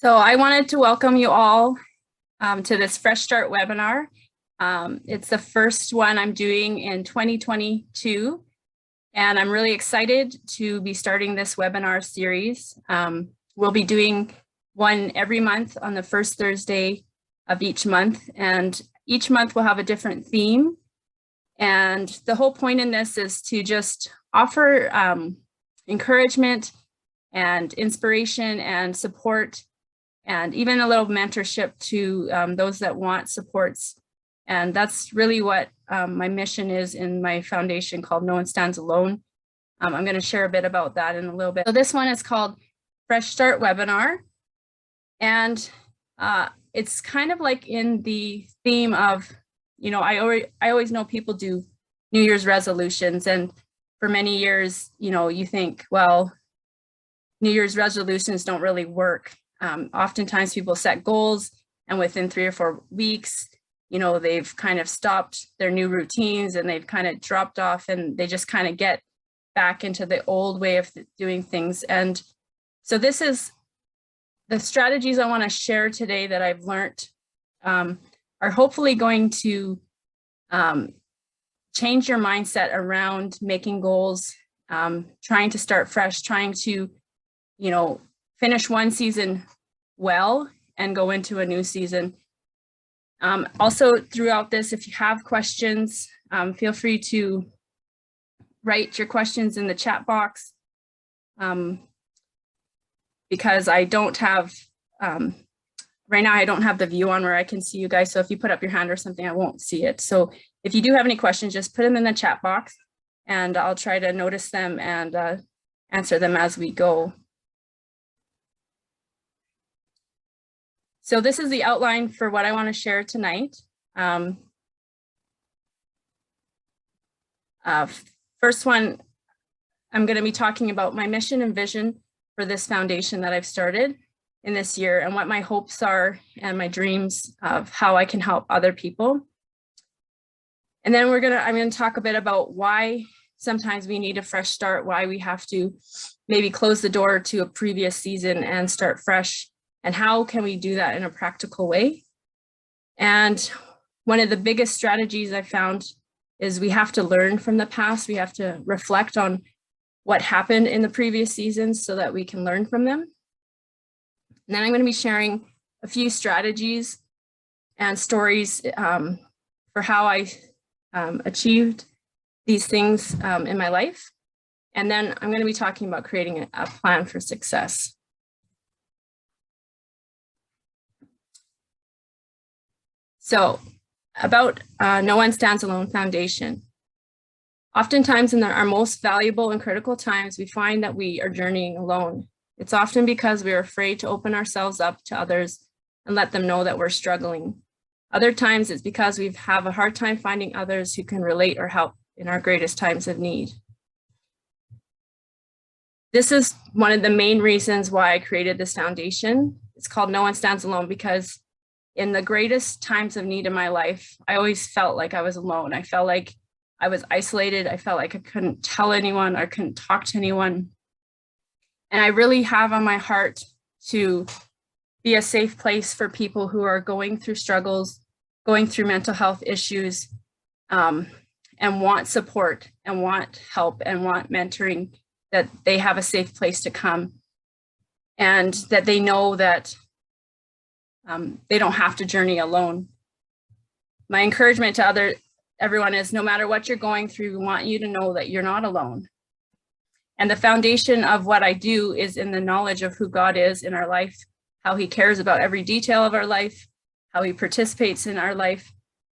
So I wanted to welcome you all to this Fresh Start webinar. It's the first one I'm doing in 2022, and I'm really excited to be starting this webinar series. We'll be doing one every month on the first Thursday of each month, and each month we'll have a different theme. And the whole point in this is to just offer encouragement and inspiration and support, and even a little mentorship to those that want supports. And that's really what my mission is in my foundation called No One Stands Alone. I'm going to share a bit about that in a little bit. So this one is called Fresh Start Webinar. And it's kind of like in the theme of, you know, I always know people do New Year's resolutions. And for many years, you know, you think, well, New Year's resolutions don't really work. Oftentimes people set goals and within 3 or 4 weeks, you know, they've kind of stopped their new routines and they've kind of dropped off and they just kind of get back into the old way of doing things. And so this is the strategies I want to share today that I've learned are hopefully going to change your mindset around making goals, trying to start fresh, trying to, you know, finish one season well and go into a new season. Also throughout this, if you have questions, feel free to write your questions in the chat box, because I don't have, right now I don't have the view on where I can see you guys. So if you put up your hand or something, I won't see it. So if you do have any questions, just put them in the chat box and I'll try to notice them and answer them as we go. So this is the outline for what I want to share tonight. First one, I'm going to be talking about my mission and vision for this foundation that I've started in this year and what my hopes are and my dreams of how I can help other people. And then I'm going to talk a bit about why sometimes we need a fresh start, why we have to maybe close the door to a previous season and start fresh. And how can we do that in a practical way? And one of the biggest strategies I found is we have to learn from the past. We have to reflect on what happened in the previous seasons so that we can learn from them. And then I'm going to be sharing a few strategies and stories for how I achieved these things in my life. And then I'm going to be talking about creating a plan for success. So about No One Stands Alone Foundation. Oftentimes in our most valuable and critical times, we find that we are journeying alone. It's often because we're afraid to open ourselves up to others and let them know that we're struggling. Other times it's because we have a hard time finding others who can relate or help in our greatest times of need. This is one of the main reasons why I created this foundation. It's called No One Stands Alone because in the greatest times of need in my life, I always felt like I was alone. I felt like I was isolated. I felt like I couldn't tell anyone, I couldn't talk to anyone. And I really have on my heart to be a safe place for people who are going through struggles, going through mental health issues, and want support and want help and want mentoring, that they have a safe place to come and that they know that they don't have to journey alone. My encouragement to everyone is no matter what you're going through, we want you to know that you're not alone. And the foundation of what I do is in the knowledge of who God is in our life, how he cares about every detail of our life, how he participates in our life,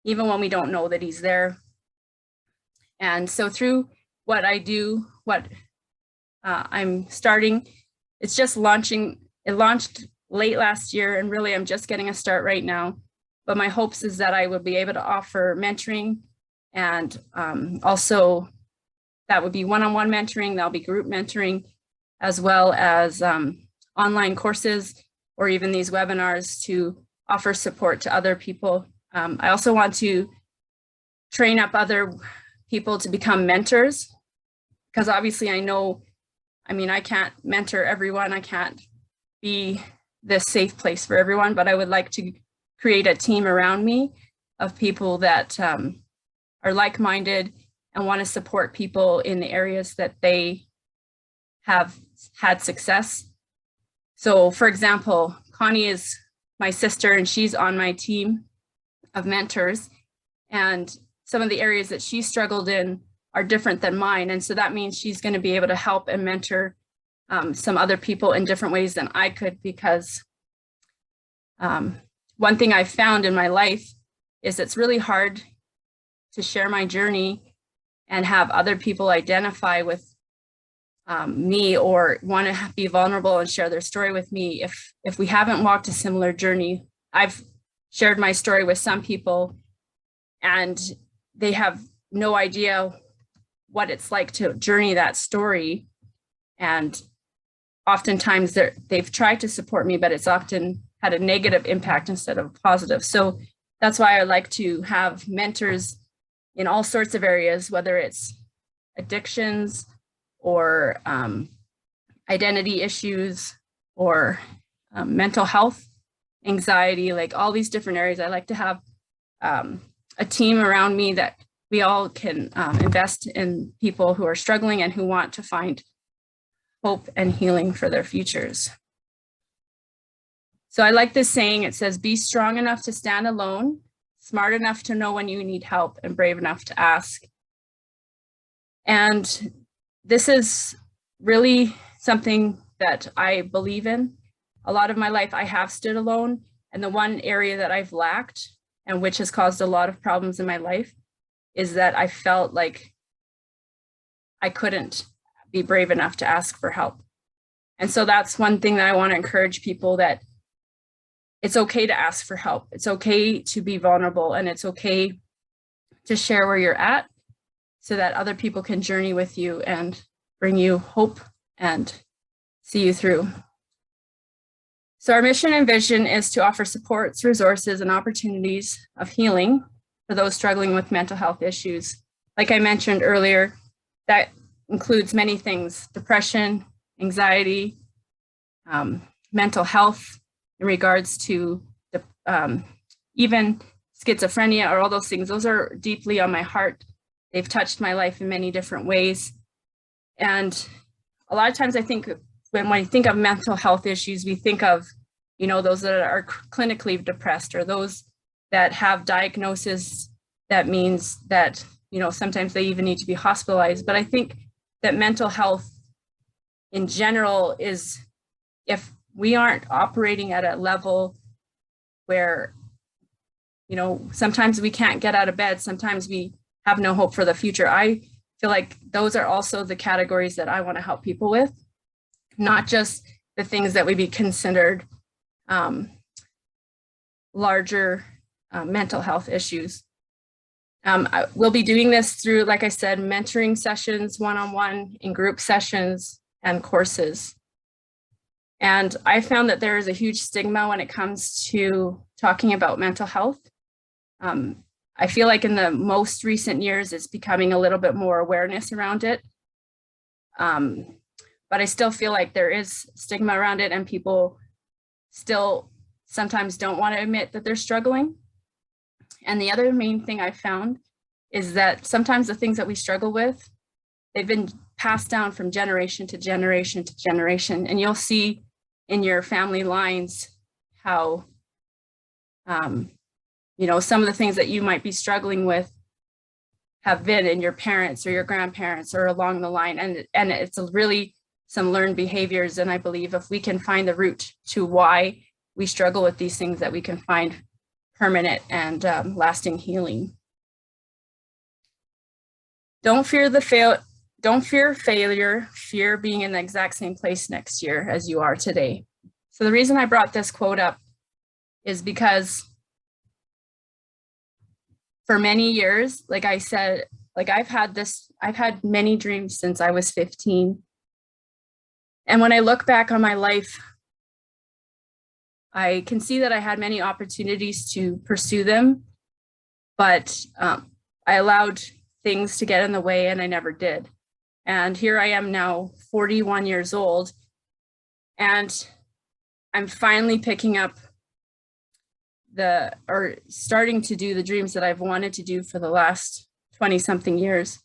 even when we don't know that he's there. And so through what I do, what I'm starting, it's just launching. It launched late last year, and really I'm just getting a start right now. But my hopes is that I will be able to offer mentoring, and also that would be one-on-one mentoring, that'll be group mentoring, as well as online courses or even these webinars to offer support to other people. I also want to train up other people to become mentors, because obviously I know, I mean, I can't mentor everyone. I can't be this safe place for everyone, but I would like to create a team around me of people that are like-minded and want to support people in the areas that they have had success. So for example, Connie is my sister and she's on my team of mentors, and some of the areas that she struggled in are different than mine. And so that means she's going to be able to help and mentor some other people in different ways than I could, because one thing I've found in my life is it's really hard to share my journey and have other people identify with me or want to be vulnerable and share their story with me if we haven't walked a similar journey. I've shared my story with some people and they have no idea what it's like to journey that story. And oftentimes they've tried to support me, but it's often had a negative impact instead of positive. So that's why I like to have mentors in all sorts of areas, whether it's addictions or identity issues or mental health, anxiety, like all these different areas. I like to have a team around me that we all can invest in people who are struggling and who want to find hope and healing for their futures. So I like this saying. It says, be strong enough to stand alone, smart enough to know when you need help, and brave enough to ask. And this is really something that I believe in. A lot of my life I have stood alone, and the one area that I've lacked, and which has caused a lot of problems in my life, is that I felt like I couldn't be brave enough to ask for help. And so that's one thing that I want to encourage people, that it's okay to ask for help. It's okay to be vulnerable, and it's okay to share where you're at so that other people can journey with you and bring you hope and see you through. So our mission and vision is to offer supports, resources, and opportunities of healing for those struggling with mental health issues. Like I mentioned earlier, that includes many things: depression, anxiety, mental health in regards to even schizophrenia, or all those things. Those are deeply on my heart. They've touched my life in many different ways. And a lot of times I think when we think of mental health issues, we think of, those that are clinically depressed, or those that have diagnosis that means that, sometimes they even need to be hospitalized. But I think that mental health in general is, if we aren't operating at a level where, sometimes we can't get out of bed, sometimes we have no hope for the future. I feel like those are also the categories that I want to help people with, not just the things that would be considered larger mental health issues. We'll be doing this through, like I said, mentoring sessions, one-on-one, in group sessions, and courses. And I found that there is a huge stigma when it comes to talking about mental health. I feel like in the most recent years, it's becoming a little bit more awareness around it. But I still feel like there is stigma around it, and people still sometimes don't want to admit that they're struggling. And the other main thing I found is that sometimes the things that we struggle with, they've been passed down from generation to generation to generation. And you'll see in your family lines how, some of the things that you might be struggling with have been in your parents or your grandparents or along the line. And it's really some learned behaviors. And I believe if we can find the root to why we struggle with these things, that we can find permanent and lasting healing. Don't fear failure, fear being in the exact same place next year as you are today. So the reason I brought this quote up is because for many years, like I said, I've had many dreams since I was 15. And when I look back on my life, I can see that I had many opportunities to pursue them, but I allowed things to get in the way, and I never did. And here I am now, 41 years old, and I'm finally picking up or starting to do the dreams that I've wanted to do for the last 20 something years.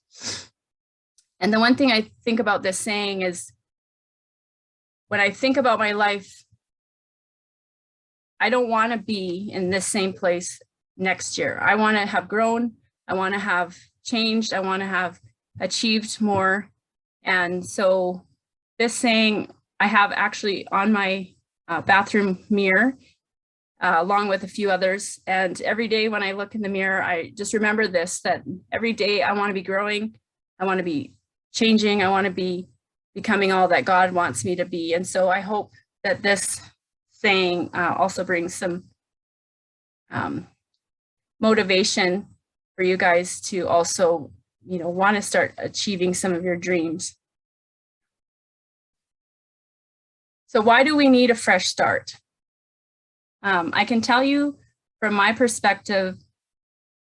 And the one thing I think about this saying is, when I think about my life, I don't want to be in this same place next year. I want to have grown. I want to have changed. I want to have achieved more. And so this saying I have actually on my bathroom mirror, along with a few others. And every day when I look in the mirror, I just remember this, that every day I want to be growing. I want to be changing. I want to be becoming all that God wants me to be. And so I hope that this saying also brings some motivation for you guys to also, want to start achieving some of your dreams. So why do we need a fresh start? I can tell you from my perspective,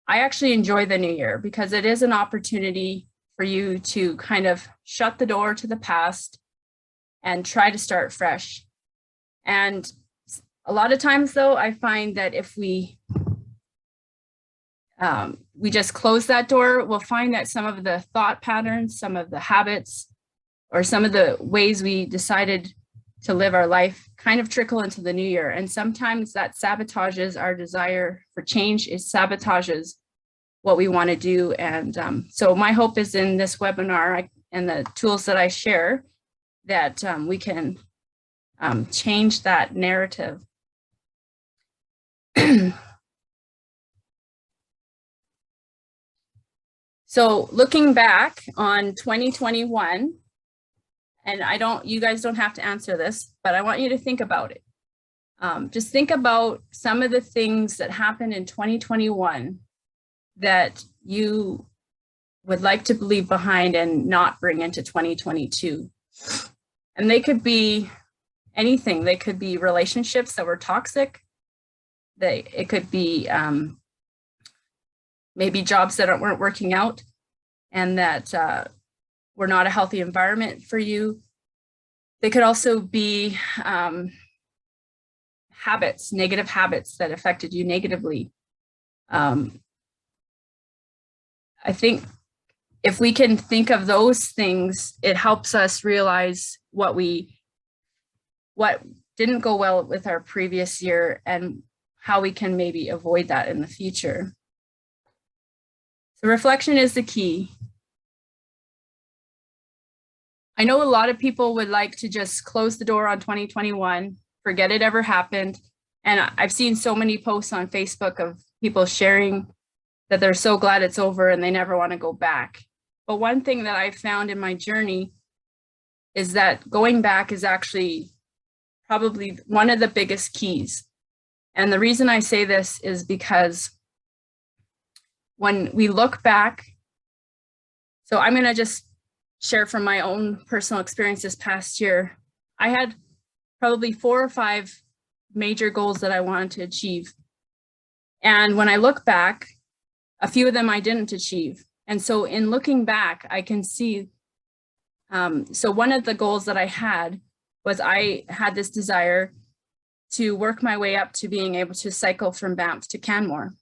I actually enjoy the new year because it is an opportunity for you to kind of shut the door to the past and try to start fresh. And a lot of times though, I find that if we just close that door, we'll find that some of the thought patterns, some of the habits, or some of the ways we decided to live our life kind of trickle into the new year. And sometimes that sabotages our desire for change. It sabotages what we want to do. And so my hope is in this webinar and the tools that I share that we can change that narrative. So looking back on 2021, and you guys don't have to answer this, but I want you to think about it. Just think about some of the things that happened in 2021 that you would like to leave behind and not bring into 2022. And they could be anything. They could be relationships that were toxic. It could be maybe jobs that weren't working out and that were not a healthy environment for you. They could also be habits, negative habits that affected you negatively. I think if we can think of those things, it helps us realize what didn't go well with our previous year and how we can maybe avoid that in the future. So reflection is the key. I know a lot of people would like to just close the door on 2021, forget it ever happened. And I've seen so many posts on Facebook of people sharing that they're so glad it's over and they never want to go back. But one thing that I found in my journey is that going back is actually probably one of the biggest keys. And the reason I say this is because when we look back, so I'm going to just share from my own personal experience this past year. I had probably 4 or 5 major goals that I wanted to achieve. And when I look back, a few of them I didn't achieve. And so in looking back, I can see, so one of the goals that I had was I had this desire to work my way up to being able to cycle from Banff to Canmore.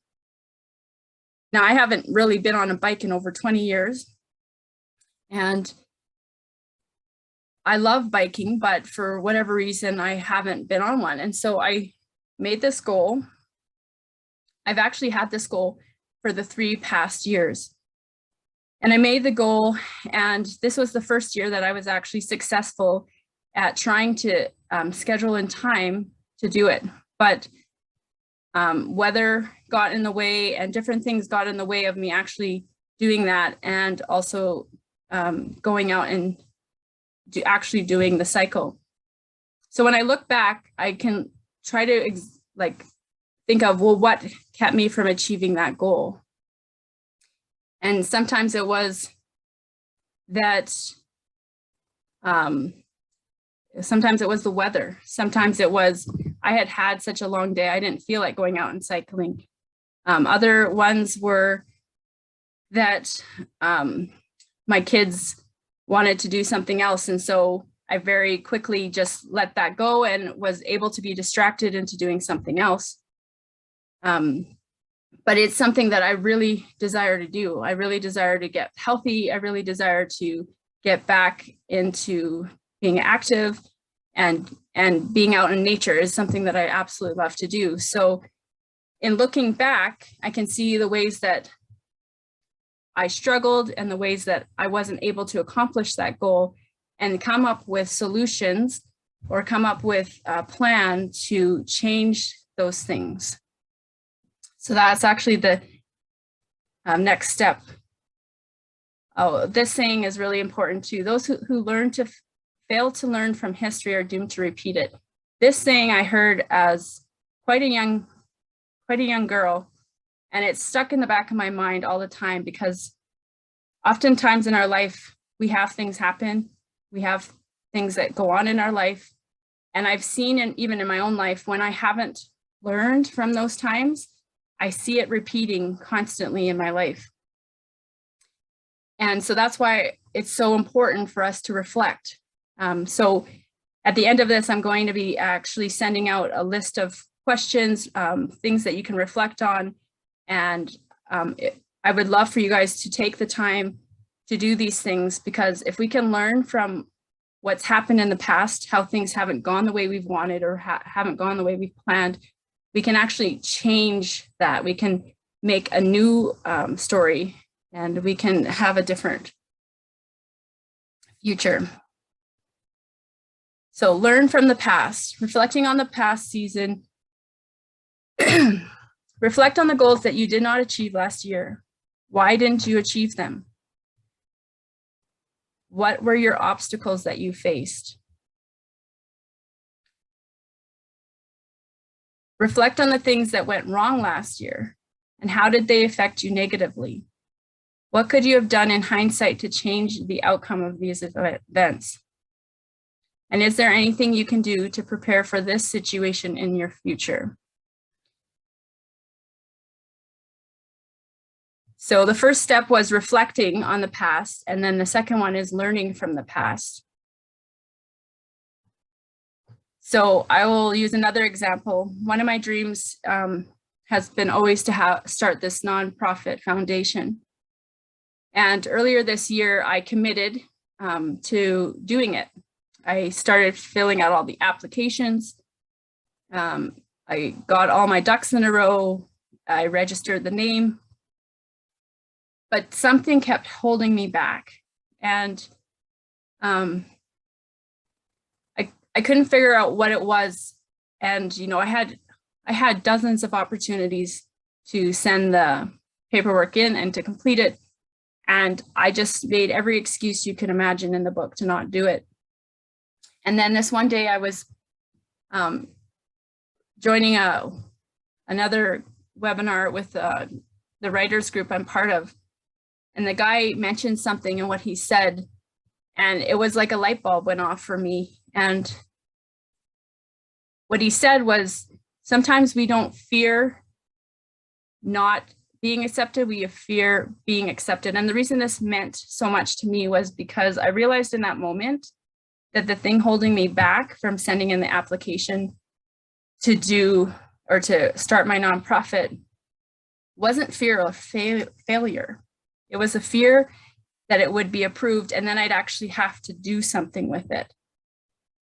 Now, I haven't really been on a bike in over 20 years. And I love biking, but for whatever reason, I haven't been on one. And so I made this goal. I've actually had this goal for the 3 past years. And I made the goal, and this was the first year that I was actually successful at trying to schedule in time to do it. But weather got in the way and different things got in the way of me actually doing that, and also going out and actually doing the cycle. So when I look back, I can try to think of, well, what kept me from achieving that goal? And sometimes it was that, sometimes it was the weather. Sometimes it was, I had had such a long day, I didn't feel like going out and cycling. Other ones were that my kids wanted to do something else. And so I very quickly just let that go and was able to be distracted into doing something else. But it's something that I really desire to do. I really desire to get healthy. I really desire to get back into being active, and being out in nature is something that I absolutely love to do. So in looking back, I can see the ways that I struggled and the ways that I wasn't able to accomplish that goal, and come up with solutions or come up with a plan to change those things. So that's actually the next step. Oh, this saying is really important too. Those who learn to fail to learn from history are doomed to repeat it. This saying I heard as quite a young girl, and it's stuck in the back of my mind all the time, because oftentimes in our life, we have things happen. We have things that go on in our life. And I've seen, and even in my own life, when I haven't learned from those times, I see it repeating constantly in my life. And so that's why it's so important for us to reflect. So at the end of this, I'm going to be actually sending out a list of questions, things that you can reflect on. And I would love for you guys to take the time to do these things, because if we can learn from what's happened in the past, how things haven't gone the way we've wanted or haven't gone the way we've planned, we can actually change that. We can make a new story, and we can have a different future. So learn from the past, reflecting on the past season. Reflect on the goals that you did not achieve last year. Why didn't you achieve them? What were your obstacles that you faced? Reflect on the things that went wrong last year, and how did they affect you negatively? What could you have done in hindsight to change the outcome of these events? And is there anything you can do to prepare for this situation in your future? So the first step was reflecting on the past, and then the second one is learning from the past. So I will use another example. One of my dreams has been always to start this nonprofit foundation. And earlier this year, I committed to doing it. I started filling out all the applications. I got all my ducks in a row. I registered the name. But something kept holding me back. And I couldn't figure out what it was. And, you know, I had dozens of opportunities to send the paperwork in and to complete it. And I just made every excuse you can imagine in the book to not do it. And then this one day I was joining another webinar with the writers group I'm part of. And the guy mentioned something in what he said, and it was like a light bulb went off for me. And what he said was, sometimes we don't fear not being accepted, we fear being accepted. And the reason this meant so much to me was because I realized in that moment that the thing holding me back from sending in the application to do or to start my nonprofit wasn't fear of failure. It was a fear that it would be approved and then I'd actually have to do something with it.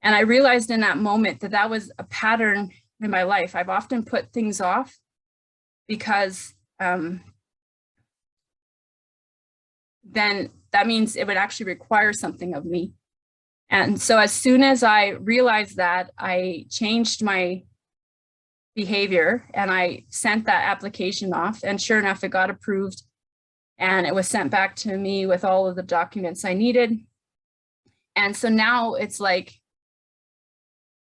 And I realized in that moment that that was a pattern in my life. I've often put things off because then that means it would actually require something of me. And so as soon as I realized that, I changed my behavior and I sent that application off, and sure enough, it got approved and it was sent back to me with all of the documents I needed. And so now it's like,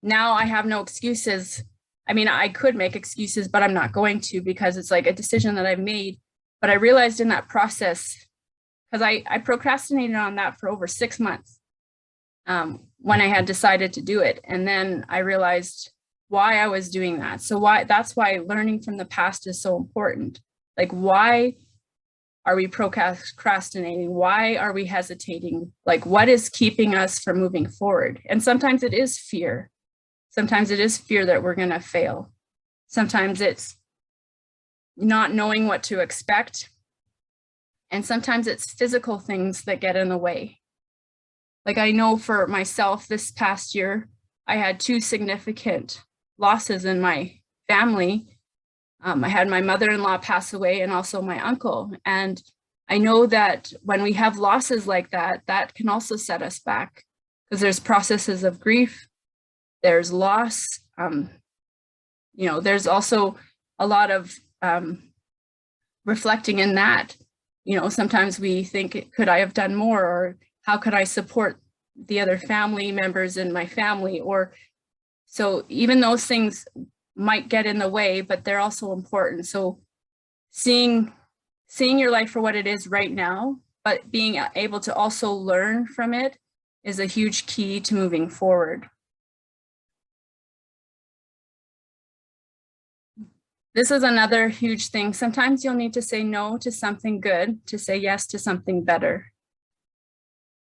now I have no excuses. I mean, I could make excuses, but I'm not going to, because it's like a decision that I've made. But I realized in that process, because I procrastinated on that for over 6 months when I had decided to do it. And then I realized why I was doing that. So that's why learning from the past is so important. Like, why are we procrastinating? Why are we hesitating? Like, what is keeping us from moving forward? And sometimes it is fear. Sometimes it is fear that we're going to fail. Sometimes it's not knowing what to expect. And sometimes it's physical things that get in the way. Like, I know for myself this past year, I had 2 significant losses in my family. I had my mother-in-law pass away and also my uncle. And I know that when we have losses like that, that can also set us back because there's processes of grief, there's loss. There's also a lot of reflecting in that. Sometimes we think, could I have done more? Or how could I support the other family members in my family? So even those things might get in the way, but they're also important. So seeing your life for what it is right now, but being able to also learn from it is a huge key to moving forward. This is another huge thing. Sometimes you'll need to say no to something good to say yes to something better.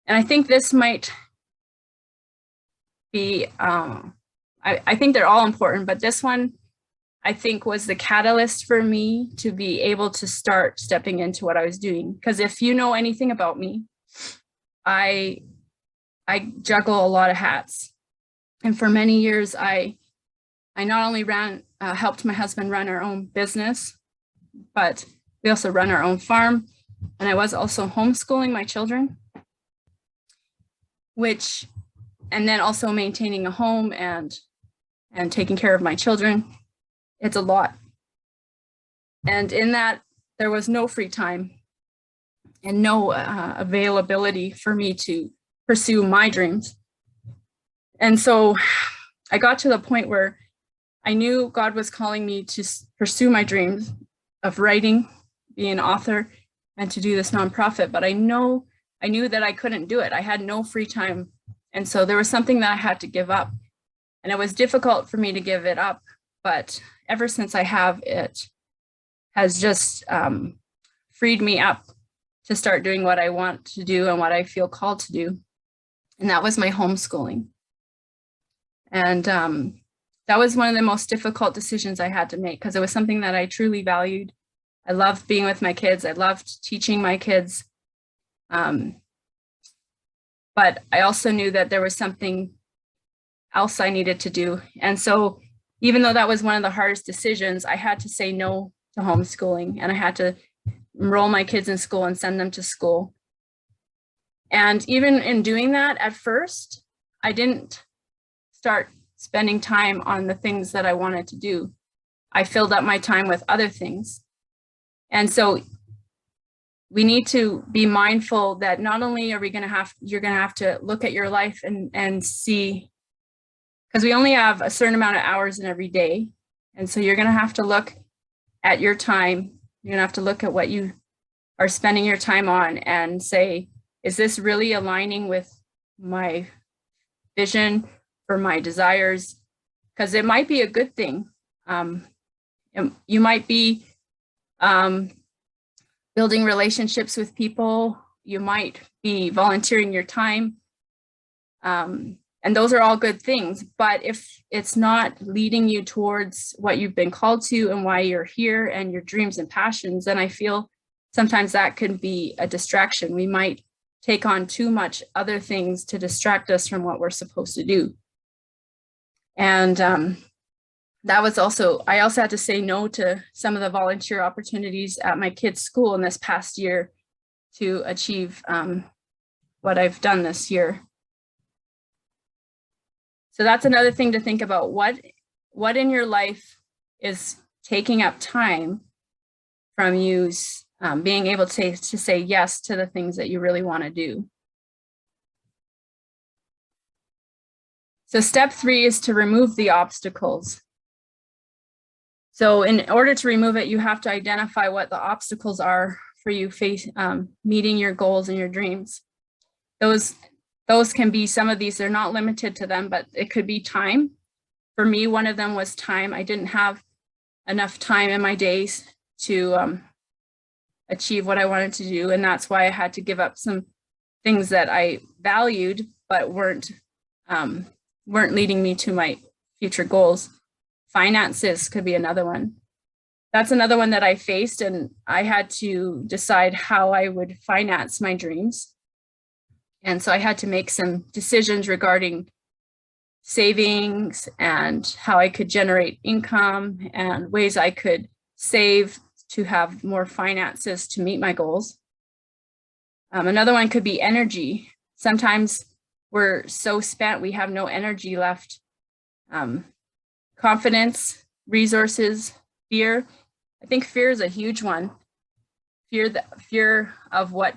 And I think this might be, I think they're all important, but this one I think was the catalyst for me to be able to start stepping into what I was doing. Because if you know anything about me, I juggle a lot of hats. And for many years, I not only helped my husband run our own business, but we also run our own farm. And I was also homeschooling my children, and then also maintaining a home and taking care of my children. It's a lot. And in that, there was no free time and no availability for me to pursue my dreams. And so I got to the point where I knew God was calling me to pursue my dreams of writing, being an author, and to do this nonprofit. But I knew that I couldn't do it. I had no free time. And so there was something that I had to give up. And it was difficult for me to give it up. But ever since I have, it has just freed me up to start doing what I want to do and what I feel called to do. And that was my homeschooling. And that was one of the most difficult decisions I had to make because it was something that I truly valued. I loved being with my kids. I loved teaching my kids. But I also knew that there was something else I needed to do. And so even though that was one of the hardest decisions, I had to say no to homeschooling, and I had to enroll my kids in school and send them to school. And even in doing that, at first, I didn't start spending time on the things that I wanted to do. I filled up my time with other things. And so we need to be mindful that not only are you're going to have to look at your life and see, because we only have a certain amount of hours in every day. And so you're going to have to look at your time. You're going to have to look at what you are spending your time on and say, is this really aligning with my vision or my desires? Because it might be a good thing. You might be building relationships with people. You might be volunteering your time. And those are all good things. But if it's not leading you towards what you've been called to and why you're here and your dreams and passions, then I feel sometimes that can be a distraction. We might take on too much other things to distract us from what we're supposed to do. And I also had to say no to some of the volunteer opportunities at my kids' school in this past year to achieve what I've done this year. So that's another thing to think about. What in your life is taking up time from you being able to say yes to the things that you really want to do. So step 3 is to remove the obstacles. So in order to remove it, you have to identify what the obstacles are for you meeting your goals and your dreams. Those can be, some of these, they're not limited to them, but it could be time. For me, one of them was time. I didn't have enough time in my days to achieve what I wanted to do. And that's why I had to give up some things that I valued, but weren't leading me to my future goals. Finances could be another one. That's another one that I faced, and I had to decide how I would finance my dreams. And so I had to make some decisions regarding savings and how I could generate income and ways I could save to have more finances to meet my goals. Another one could be energy. Sometimes we're so spent, we have no energy left. Confidence, resources, fear. I think fear is a huge one. Fear of what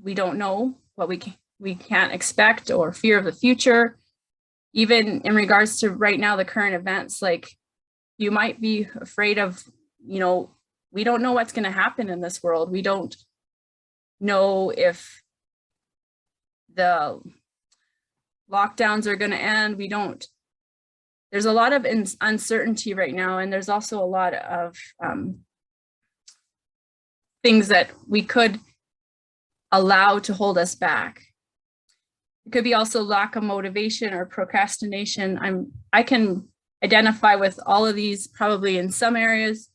we don't know, what we can't expect, or fear of the future. Even in regards to right now, the current events, like you might be afraid of, we don't know what's going to happen in this world. We don't know if the lockdowns are going to end. There's a lot of uncertainty right now. And there's also a lot of things that we could allow to hold us back. It could be also lack of motivation or procrastination. I can identify with all of these probably in some areas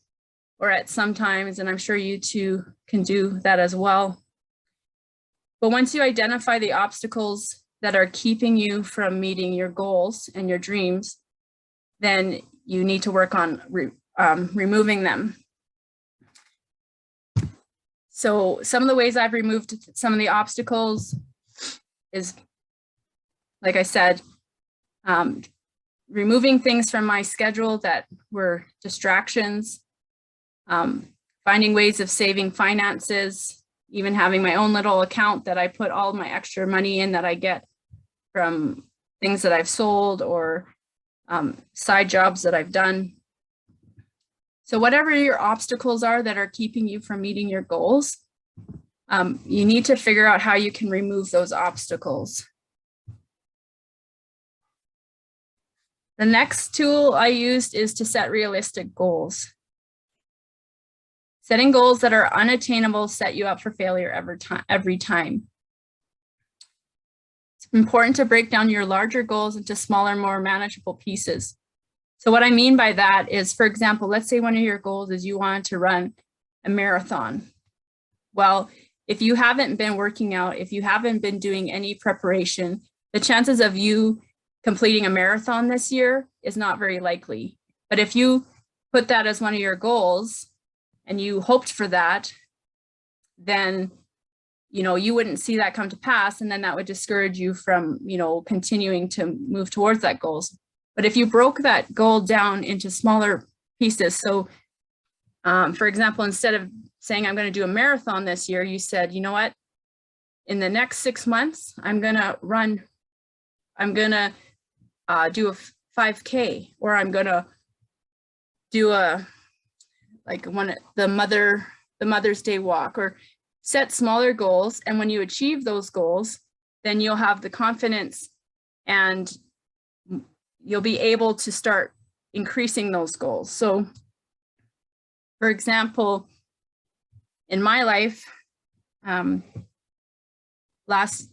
or at some times, and I'm sure you too can do that as well. But once you identify the obstacles that are keeping you from meeting your goals and your dreams, then you need to work on removing them. So some of the ways I've removed some of the obstacles is, like I said, removing things from my schedule that were distractions, finding ways of saving finances, even having my own little account that I put all my extra money in that I get from things that I've sold or side jobs that I've done. So whatever your obstacles are that are keeping you from meeting your goals, you need to figure out how you can remove those obstacles. The next tool I used is to set realistic goals. Setting goals that are unattainable set you up for failure every time. It's important to break down your larger goals into smaller, more manageable pieces. So what I mean by that is, for example, let's say one of your goals is you want to run a marathon. Well, if you haven't been working out, if you haven't been doing any preparation, the chances of you completing a marathon this year is not very likely. But if you put that as one of your goals and you hoped for that, then you wouldn't see that come to pass, and then that would discourage you from continuing to move towards that goals. But if you broke that goal down into smaller pieces, so for example, instead of saying I'm going to do a marathon this year, you said, you know what, in the next 6 months, I'm going to do a 5K, or I'm going to do the Mother's Day walk, or set smaller goals. And when you achieve those goals, then you'll have the confidence and you'll be able to start increasing those goals. So for example, in my life, last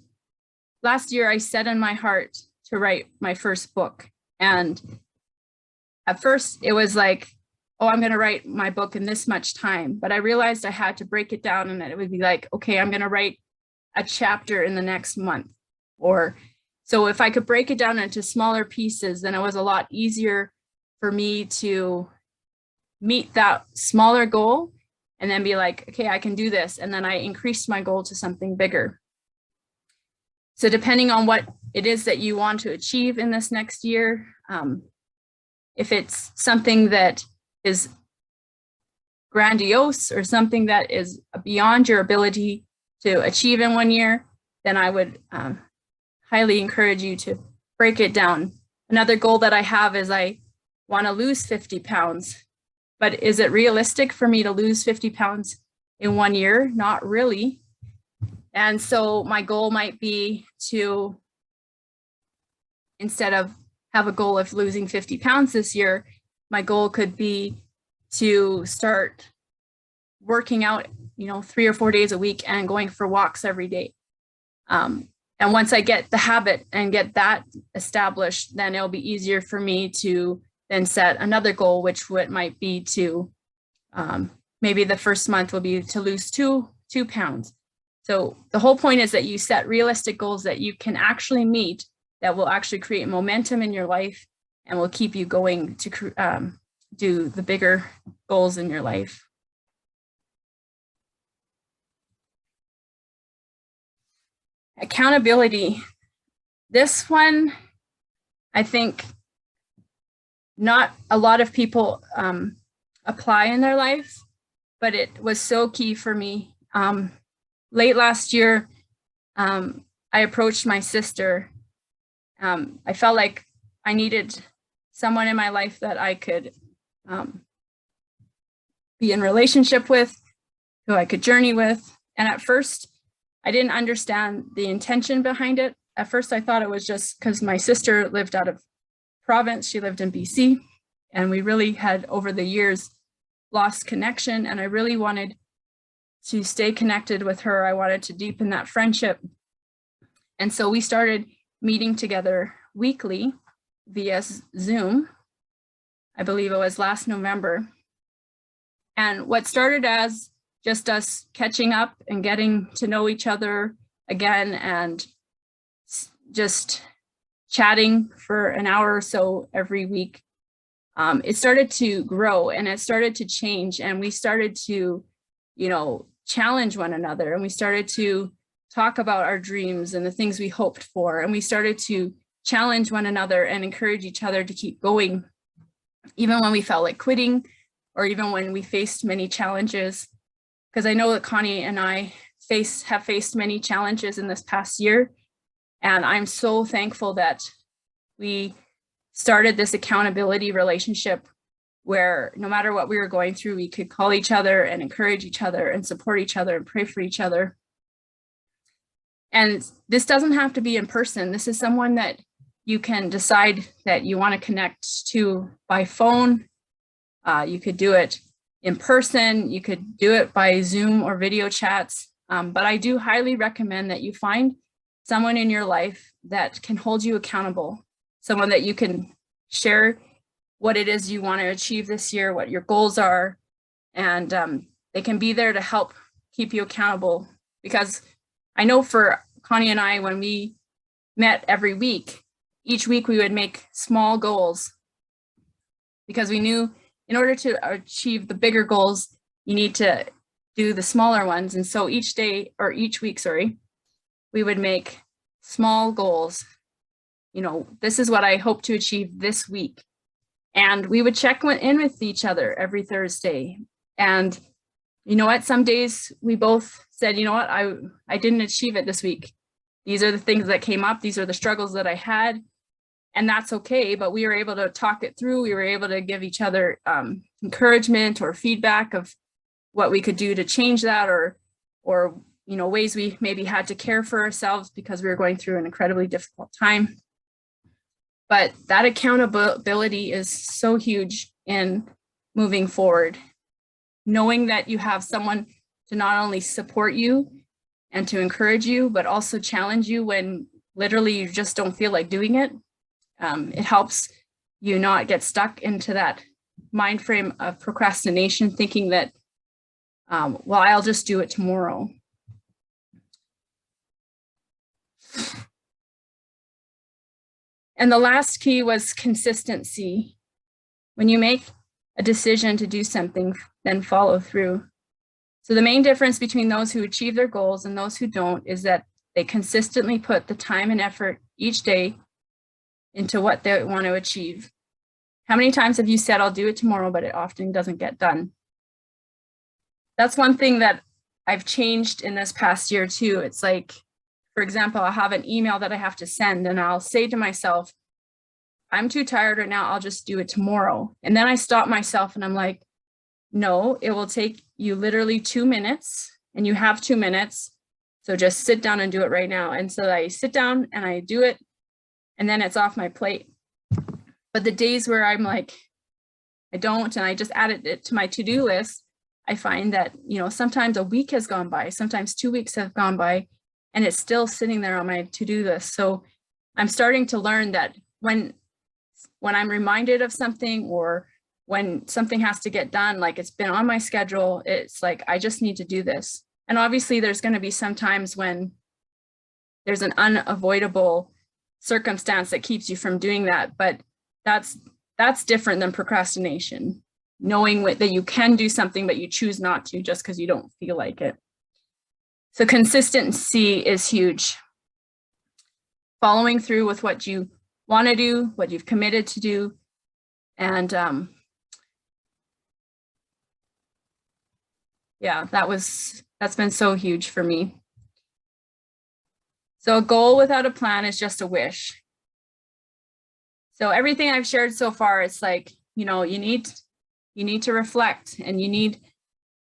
year I set in my heart to write my first book. And at first it was like, oh, I'm going to write my book in this much time. But I realized I had to break it down, and that it would be like, okay, I'm going to write a chapter in the next month. Or so if I could break it down into smaller pieces, then it was a lot easier for me to meet that smaller goal and then be like, okay, I can do this. And then I increased my goal to something bigger. So depending on what it is that you want to achieve in this next year, if it's something that is grandiose or something that is beyond your ability to achieve in 1 year, then I would highly encourage you to break it down. Another goal that I have is I want to lose 50 pounds, but is it realistic for me to lose 50 pounds in 1 year? Not really. And so my goal might be to, instead of have a goal of losing 50 pounds this year, my goal could be to start working out 3 or 4 days a week and going for walks every day. And once I get the habit and get that established, then it'll be easier for me to then set another goal, which might be to maybe the first month will be to lose two pounds. So the whole point is that you set realistic goals that you can actually meet, that will actually create momentum in your life and will keep you going to do the bigger goals in your life. Accountability. This one, I think not a lot of people apply in their life, but it was so key for me. Late last year, I approached my sister. I felt like I needed someone in my life that I could be in relationship with, who I could journey with. And at first, I didn't understand the intention behind it. At first, I thought it was just because my sister lived out of province. She lived in BC, and we really had, over the years, lost connection. And I really wanted to stay connected with her. I wanted to deepen that friendship. And so we started meeting together weekly via Zoom. I believe it was last November. And what started as just us catching up and getting to know each other again and just chatting for an hour or so every week, it started to grow and it started to change, and we started to, challenge one another, and we started to talk about our dreams and the things we hoped for, and we started to challenge one another and encourage each other to keep going, even when we felt like quitting, or even when we faced many challenges. Because I know that Connie and I have faced many challenges in this past year, and I'm so thankful that we started this accountability relationship where no matter what we were going through, we could call each other and encourage each other and support each other and pray for each other. And this doesn't have to be in person. This is someone that you can decide that you want to connect to by phone. You could do it in person. You could do it by Zoom or video chats. But I do highly recommend that you find someone in your life that can hold you accountable, someone that you can share what it is you want to achieve this year, what your goals are, and they can be there to help keep you accountable. Because I know for Connie and I, when we met every week, each week we would make small goals, because we knew in order to achieve the bigger goals, you need to do the smaller ones. And so each week, we would make small goals. This is what I hope to achieve this week. And we would check in with each other every Thursday. And you know what? Some days we both said, you know what? I didn't achieve it this week. These are the things that came up. These are the struggles that I had. And that's okay. But we were able to talk it through. We were able to give each other encouragement or feedback of what we could do to change that, or ways we maybe had to care for ourselves because we were going through an incredibly difficult time. But that accountability is so huge in moving forward. Knowing that you have someone to not only support you and to encourage you, but also challenge you when literally you just don't feel like doing it. It helps you not get stuck into that mind frame of procrastination, thinking that, I'll just do it tomorrow. And the last key was consistency. When you make a decision to do something, then follow through. So the main difference between those who achieve their goals and those who don't is that they consistently put the time and effort each day into what they want to achieve. How many times have you said, I'll do it tomorrow, but it often doesn't get done? That's one thing that I've changed in this past year too. It's like, for example, I'll have an email that I have to send, and I'll say to myself, I'm too tired right now, I'll just do it tomorrow. And then I stop myself and I'm like, no, it will take you literally 2 minutes, and you have 2 minutes. So just sit down and do it right now. And so I sit down and I do it, and then it's off my plate. But the days where I'm like, I don't, and I just added it to my to-do list, I find that, sometimes a week has gone by, sometimes 2 weeks have gone by, and it's still sitting there on my to-do list. So I'm starting to learn that when I'm reminded of something, or when something has to get done, like it's been on my schedule, it's like, I just need to do this. And obviously there's going to be some times when there's an unavoidable circumstance that keeps you from doing that. But that's different than procrastination, knowing that you can do something, but you choose not to just because you don't feel like it. So consistency is huge. Following through with what you want to do, what you've committed to do. And yeah, that's been so huge for me. So a goal without a plan is just a wish. So everything I've shared so far, it's like, you need to reflect, and you need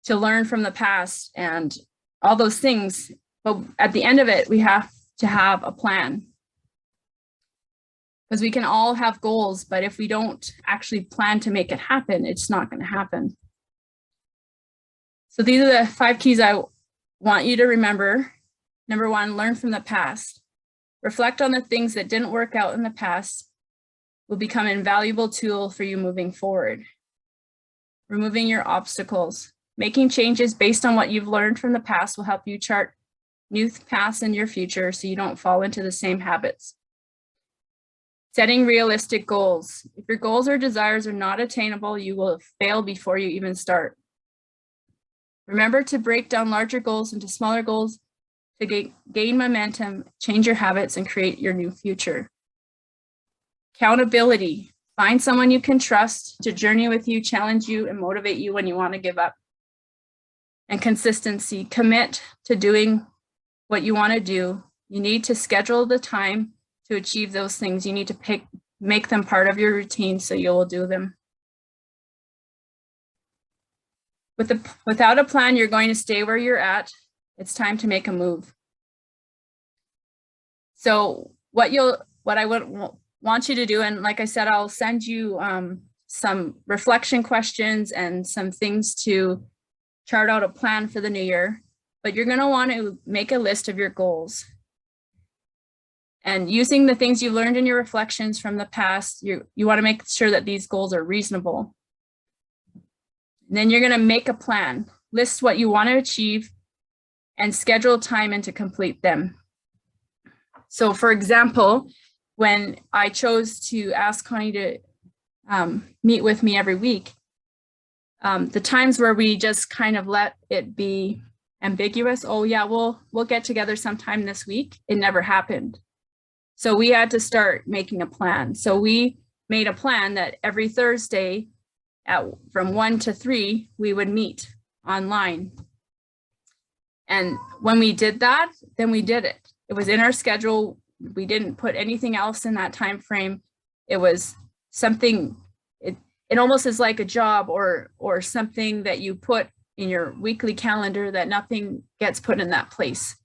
to learn from the past and all those things. But at the end of it, we have to have a plan. Because we can all have goals, but if we don't actually plan to make it happen, it's not going to happen. So these are the 5 keys I want you to remember. Number 1, learn from the past. Reflect on the things that didn't work out in the past will become an invaluable tool for you moving forward. Removing your obstacles. Making changes based on what you've learned from the past will help you chart new paths in your future so you don't fall into the same habits. Setting realistic goals. If your goals or desires are not attainable, you will fail before you even start. Remember to break down larger goals into smaller goals to gain momentum, change your habits, and create your new future. Accountability. Find someone you can trust to journey with you, challenge you, and motivate you when you want to give up. And consistency. Commit to doing what you want to do. You need to schedule the time to achieve those things. You need to make them part of your routine so you will do them. Without a plan, you're going to stay where you're at. It's time to make a move. So what I would want you to do, and like I said, I'll send you some reflection questions and some things to chart out a plan for the new year, but you're going to want to make a list of your goals. And using the things you learned in your reflections from the past, you want to make sure that these goals are reasonable. And then you're going to make a plan, list what you want to achieve, and schedule time in to complete them. So for example, when I chose to ask Connie to meet with me every week, the times where we just kind of let it be ambiguous, oh yeah, we'll get together sometime this week, it never happened. So we had to start making a plan. So we made a plan that every Thursday from 1 to 3, we would meet online. And when we did that, then we did it. It was in our schedule. We didn't put anything else in that time frame. It was something, it almost is like a job or something that you put in your weekly calendar that nothing gets put in that place.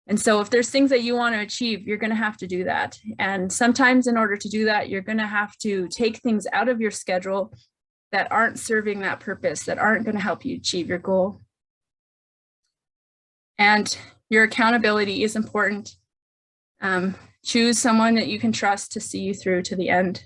And so if there's things that you want to achieve, you're going to have to do that. And sometimes in order to do that, you're going to have to take things out of your schedule that aren't serving that purpose, that aren't going to help you achieve your goal. And your accountability is important. Choose someone that you can trust to see you through to the end.